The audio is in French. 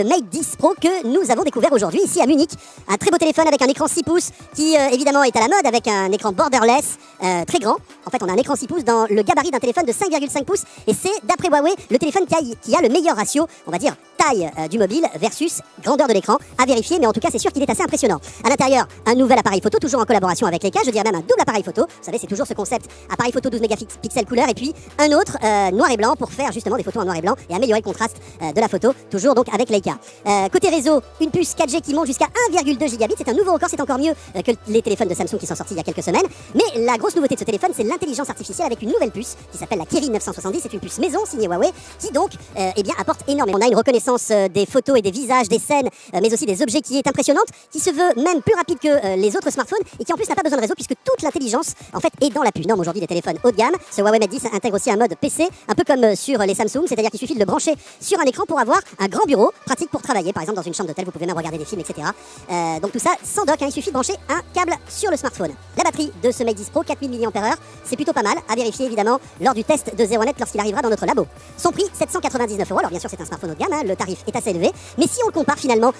le Mate 10 Pro que nous avons découvert aujourd'hui ici à Munich. Un très beau téléphone avec un écran 6 pouces qui évidemment est à la mode avec un écran borderless très grand. En fait, on a un écran 6 pouces dans le gabarit d'un téléphone de 5,5 pouces et c'est d'après Huawei le téléphone qui a le meilleur ratio, on va dire, taille du mobile versus grandeur de l'écran à vérifier, mais en tout cas c'est sûr qu'il est assez impressionnant. À l'intérieur, un nouvel appareil photo, toujours en collaboration avec Leica, je dirais même un double appareil photo. Vous savez, c'est toujours ce concept, appareil photo 12 mégapixels couleur et puis un autre noir et blanc pour faire justement des photos en noir et blanc et améliorer le contraste de la photo, toujours donc avec Leica. Côté réseau, une puce 4G qui monte jusqu'à 1,2 gigabits, c'est un nouveau record, c'est encore mieux que les téléphones de Samsung qui sont sortis il y a quelques semaines. Mais la grosse nouveauté de ce téléphone, c'est l'intelligence artificielle avec une nouvelle puce qui s'appelle la Kirin 970, c'est une puce maison signée Huawei qui donc eh bien, apporte énormément. On a une reconnaissance des photos et des visages, des scènes, mais aussi des objets qui est impressionnante, qui se veut même plus rapide que les autres smartphones et qui en plus n'a pas besoin de réseau puisque toute l'intelligence en fait est dans la puce. Aujourd'hui des téléphones haut de gamme, ce Huawei Mate 10 intègre aussi un mode PC, un peu comme sur les Samsung, c'est-à-dire qu'il suffit de le brancher sur un écran pour avoir un grand bureau, pratique pour travailler, par exemple dans une chambre d'hôtel, vous pouvez même regarder des films, etc. Donc tout ça sans dock, il suffit de brancher un câble sur le smartphone. La batterie de ce Mate 10 Pro, 4000 mAh, c'est plutôt pas mal, à vérifier évidemment lors du test de ZeroNet lorsqu'il arrivera dans notre labo. Son prix, 799 €, alors bien sûr c'est un smartphone haut de gamme, le tarif est assez élevé, mais si on le compare finalement